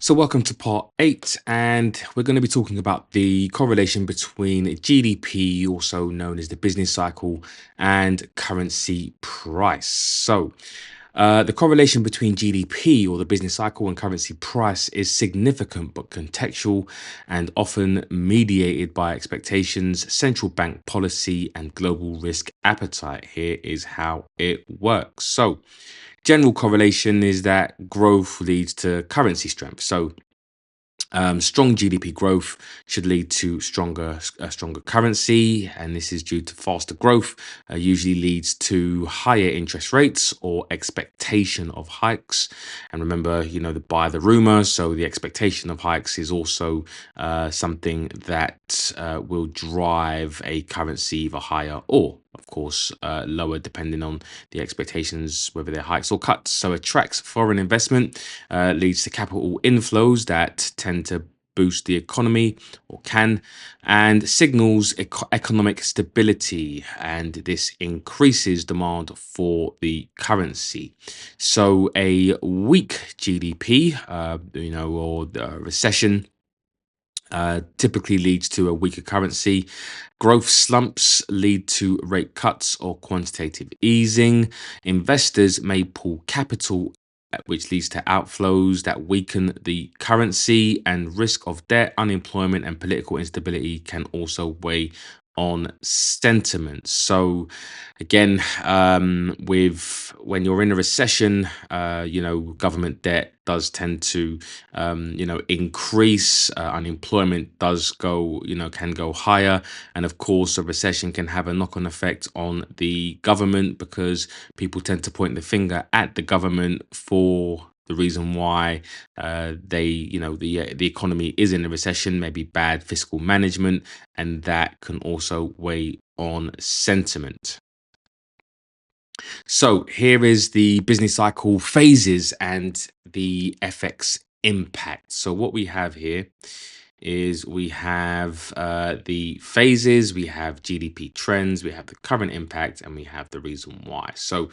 So, welcome to part 8, and we're going to be talking about the correlation between GDP, also known as the business cycle, and currency price. The correlation between GDP or the business cycle and currency price is significant but contextual and often mediated by expectations, central bank policy, and global risk appetite. Here is how it works. General correlation is that growth leads to currency strength. Strong GDP growth should lead to stronger currency, and this is due to faster growth. Usually leads to higher interest rates or expectation of hikes. And remember, the buy the rumor, so the expectation of hikes is also something that will drive a currency either higher or, of course, lower, depending on the expectations, whether they're hikes or cuts. So attracts foreign investment, leads to capital inflows that tend to boost the economy or can, and signals economic stability, and this increases demand for the currency. So a weak GDP, or the recession, typically leads to a weaker currency. Growth slumps lead to rate cuts or quantitative easing. Investors may pull capital, which leads to outflows that weaken the currency, and risk of debt, unemployment, and political instability can also weigh on sentiment. So, again, with when you're in a recession, government debt does tend to increase. Unemployment does go, can go higher. And of course, a recession can have a knock-on effect on the government, because people tend to point the finger at the government for the reason why the economy is in a recession, maybe bad fiscal management, and that can also weigh on sentiment. So here is the business cycle phases and the FX impact. So what we have here is we have the phases, we have GDP trends, we have the current impact, and we have the reason why. So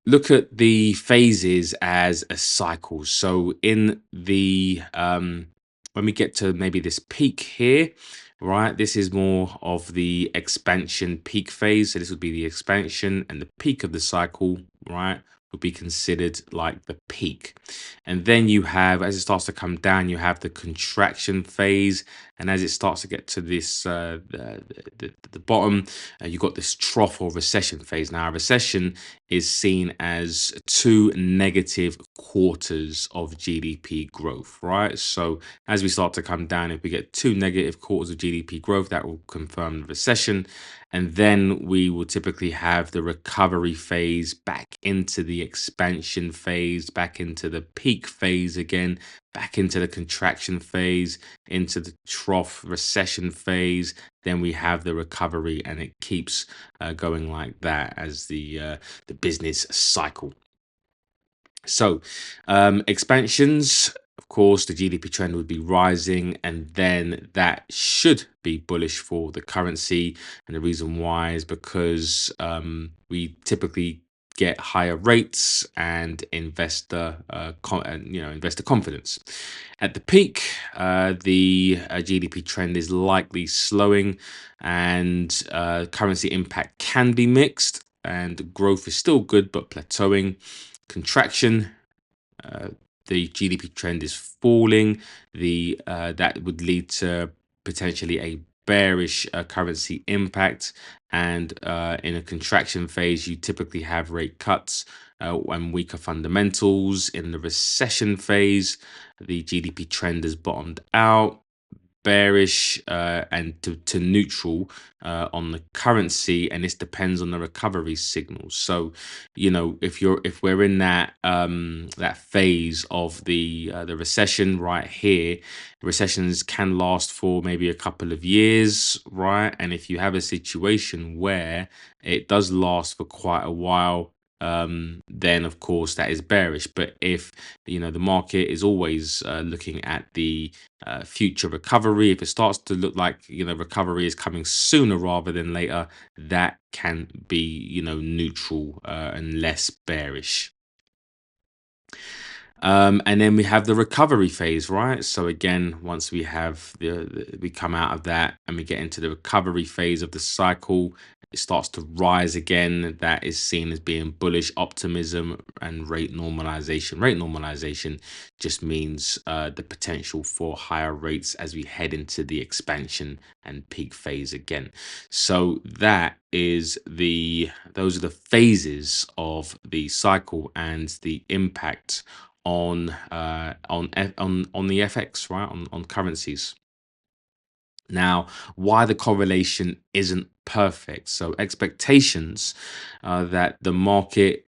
look at the phases as a cycle. So in the when we get to maybe this peak here, right, this is more of the expansion peak phase. So this would be the expansion, and the peak of the cycle, right, would be considered like the peak. And then you have, as it starts to come down, you have the contraction phase. And as it starts to get to this the bottom, you've got this trough or recession phase. Now, a recession is seen as 2 negative quarters of GDP growth, right? So as we start to come down, if we get 2 negative quarters of GDP growth, that will confirm the recession. And then we will typically have the recovery phase, back into the expansion phase, back into the peak phase again, back into the contraction phase, into the trough recession phase. Then we have the recovery, and it keeps going like that as the business cycle. So, expansions, of course, the GDP trend would be rising, and then that should be bullish for the currency. And the reason why is because we typically get higher rates and investor confidence. At the peak, the GDP trend is likely slowing, and currency impact can be mixed, and growth is still good but plateauing. Contraction, uh, the GDP trend is falling. The That would lead to potentially a bearish currency impact. And in a contraction phase, you typically have rate cuts and weaker fundamentals. In the recession phase, the GDP trend has bottomed out, bearish and to neutral on the currency, and this depends on the recovery signals. So if we're in that phase of the recession right here, recessions can last for maybe a couple of years, right? And if you have a situation where it does last for quite a while, then of course that is bearish. But if the market is always looking at the future recovery, if it starts to look like recovery is coming sooner rather than later, that can be neutral and less bearish. And then we have the recovery phase, right? So again, once we have we come out of that and we get into the recovery phase of the cycle, it starts to rise again. That is seen as being bullish optimism and rate normalization. Rate normalization just means the potential for higher rates as we head into the expansion and peak phase again. So that is those are the phases of the cycle and the impact on the FX, right? On currencies. Now, why the correlation isn't perfect. So expectations that the market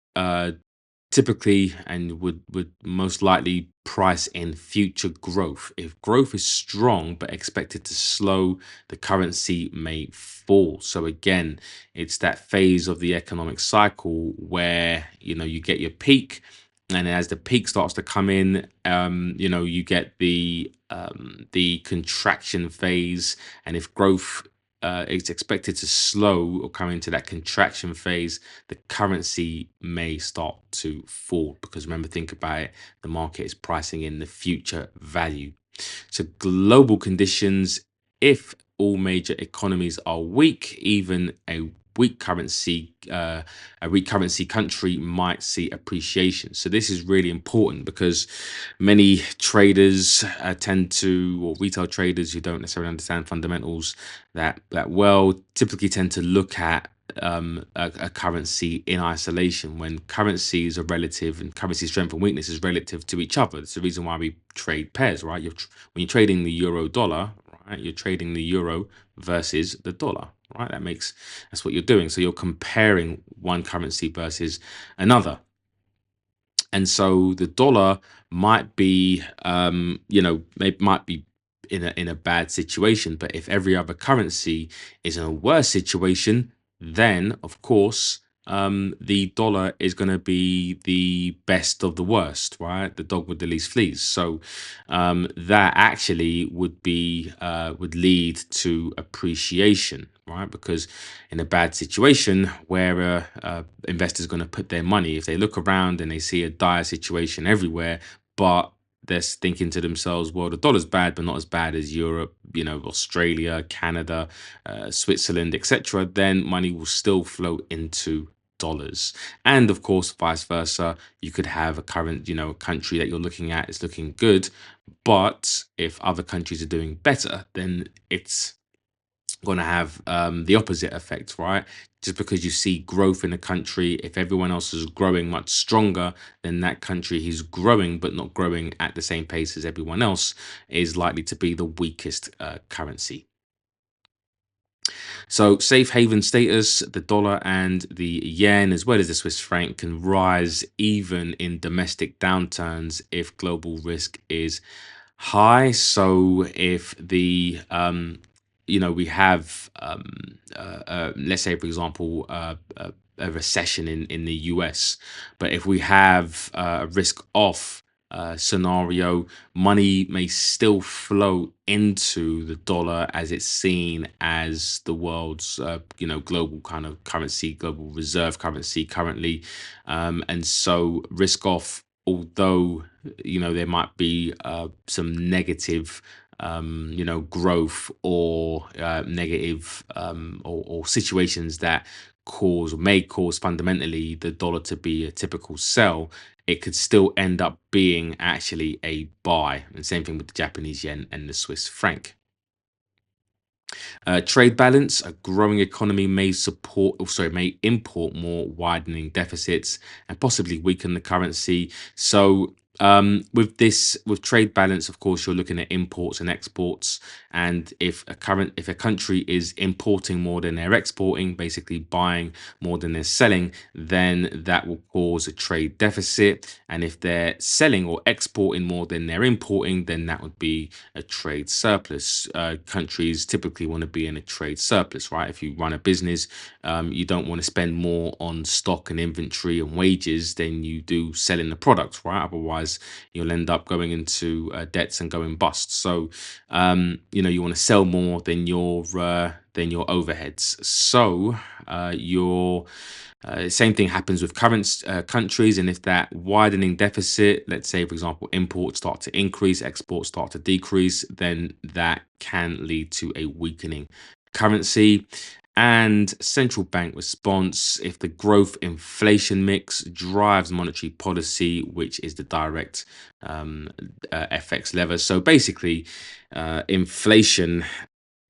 typically and would most likely price in future growth. If growth is strong but expected to slow, the currency may fall. So again, it's that phase of the economic cycle where you get your peak, and as the peak starts to come in, you get the contraction phase, and if growth is expected to slow or come into that contraction phase, the currency may start to fall, because remember, think about it, the market is pricing in the future value. So global conditions, if all major economies are weak, even a weak currency country might see appreciation. So this is really important, because many traders or retail traders who don't necessarily understand fundamentals that well, typically tend to look at a currency in isolation, when currencies are relative and currency strength and weakness is relative to each other. It's the reason why we trade pairs, right? When you're trading the euro dollar, right, you're trading the euro versus the dollar, right? That's what you're doing. So you're comparing one currency versus another. And so the dollar might be might be in a bad situation, but if every other currency is in a worse situation, then of course the dollar is going to be the best of the worst, right? The dog with the least fleas. So that actually would lead to appreciation, right? Because in a bad situation where investors going to put their money, if they look around and they see a dire situation everywhere, but they're thinking to themselves, well, the dollar's bad, but not as bad as Europe, Australia, Canada, Switzerland, etc., then money will still flow into dollars. And of course, vice versa, you could have a current, country that you're looking at is looking good, but if other countries are doing better, then it's going to have the opposite effect, right? Just because you see growth in a country, if everyone else is growing much stronger, then that country is growing but not growing at the same pace as everyone else is likely to be the weakest currency. So, safe haven status, the dollar and the yen, as well as the Swiss franc, can rise even in domestic downturns if global risk is high. So, if we have, let's say, for example, a recession in the US, but if we have a risk off scenario, money may still flow into the dollar as it's seen as the world's global kind of currency, global reserve currency currently. And so risk off, although there might be some negative growth or negative or situations that may cause fundamentally the dollar to be a typical sell, it could still end up being actually a buy. And same thing with the Japanese yen and the Swiss franc. Trade balance, a growing economy may import more, widening deficits and possibly weaken the currency. So with trade balance, of course, you're looking at imports and exports. And if a country is importing more than they're exporting, basically buying more than they're selling, then that will cause a trade deficit. And if they're selling or exporting more than they're importing, then that would be a trade surplus. Countries typically want to be in a trade surplus, right? If you run a business, you don't want to spend more on stock and inventory and wages than you do selling the product, right? Otherwise, you'll end up going into debts and going bust. So, you want to sell more than your overheads. So, your Same thing happens with current countries, and if that widening deficit, let's say, for example, imports start to increase, exports start to decrease, then that can lead to a weakening currency. And central bank response, if the growth inflation mix drives monetary policy, which is the direct FX lever. So basically, inflation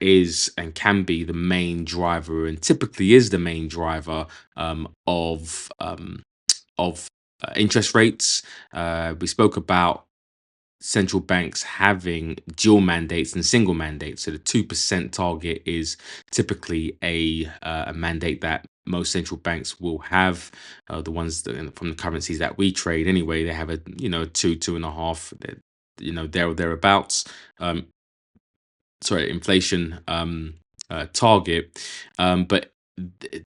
is and can be the main driver, and typically is the main driver of interest rates. We spoke about central banks having dual mandates and single mandates. So the 2% target is typically a mandate that most central banks will have. The ones that, from the currencies that we trade anyway, they have a two and a half, there or thereabouts. Um, sorry, inflation target, but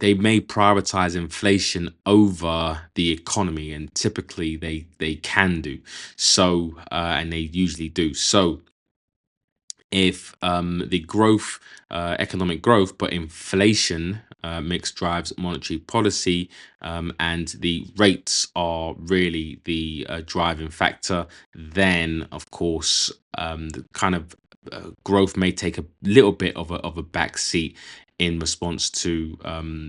they may prioritize inflation over the economy, and typically they can do so, and they usually do so. If the growth, economic growth, but inflation mix drives monetary policy, and the rates are really the driving factor, then of course the kind of growth may take a little bit of a back seat in response to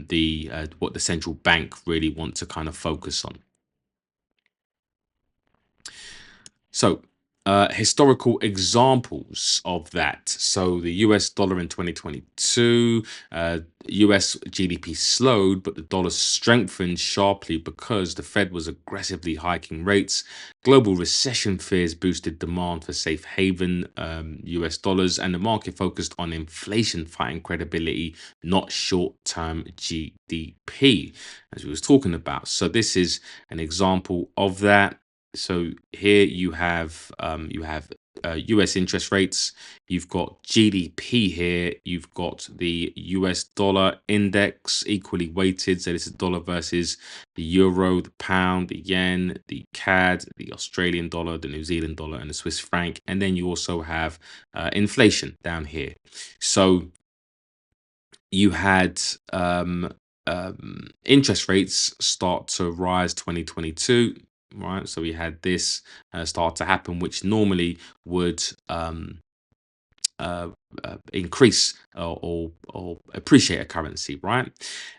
the what the central bank really want to kind of focus on. So, historical examples of that. So, the US dollar in 2022, US GDP slowed, but the dollar strengthened sharply because the Fed was aggressively hiking rates. Global recession fears boosted demand for safe haven US dollars, and the market focused on inflation fighting credibility, not short term GDP, as we was talking about. So, this is an example of that. So here you have U.S. interest rates. You've got GDP here. You've got the U.S. dollar index equally weighted. So this is dollar versus the euro, the pound, the yen, the CAD, the Australian dollar, the New Zealand dollar, and the Swiss franc. And then you also have inflation down here. So you had interest rates start to rise 2022, right? So we had this start to happen, which normally would uh, increase or appreciate a currency, right?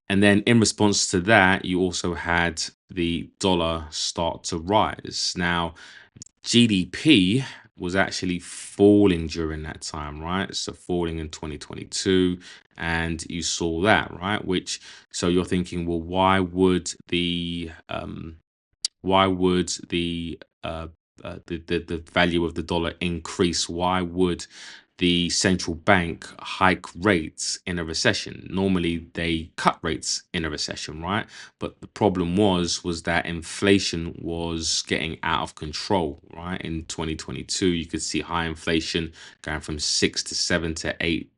And then in response to that, you also had the dollar start to rise. Now, GDP was actually falling during that time, right? So falling in 2022, and you saw that, right? Which, so you're thinking, well, why would the value of the dollar increase? Why would the central bank hike rates in a recession? Normally they cut rates in a recession, right? But the problem was that inflation was getting out of control, right? In 2022, you could see high inflation going from 6 to 7 to 8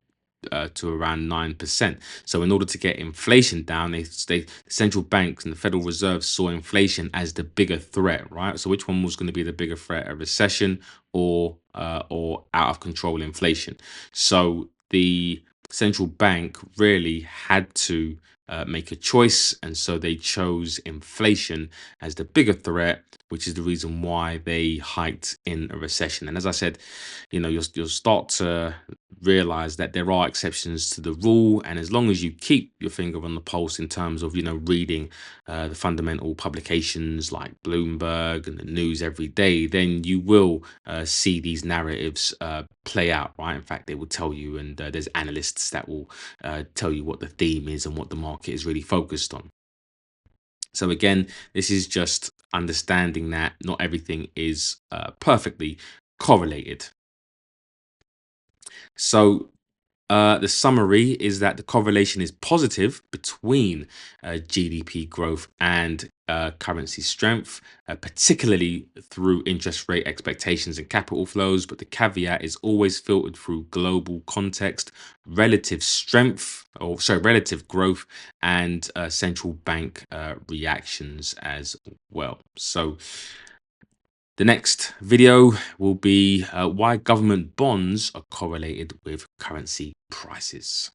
to around 9%. So, in order to get inflation down, the central banks and the Federal Reserve saw inflation as the bigger threat, right? So, which one was going to be the bigger threat, a recession or out of control inflation? So, the central bank really had to make a choice, and so they chose inflation as the bigger threat, which is the reason why they hiked in a recession. And as I said, you'll start to realize that there are exceptions to the rule, and as long as you keep your finger on the pulse in terms of reading the fundamental publications like Bloomberg and the news every day, then you will see these narratives play out, right? In fact, they will tell you, and there's analysts that will tell you what the theme is and what the market is really focused on. So again, this is just understanding that not everything is perfectly correlated. So the summary is that the correlation is positive between GDP growth and currency strength, particularly through interest rate expectations and capital flows. But the caveat is always filtered through global context, relative strength, or sorry, relative growth, and central bank reactions as well. So the next video will be why government bonds are correlated with currency prices.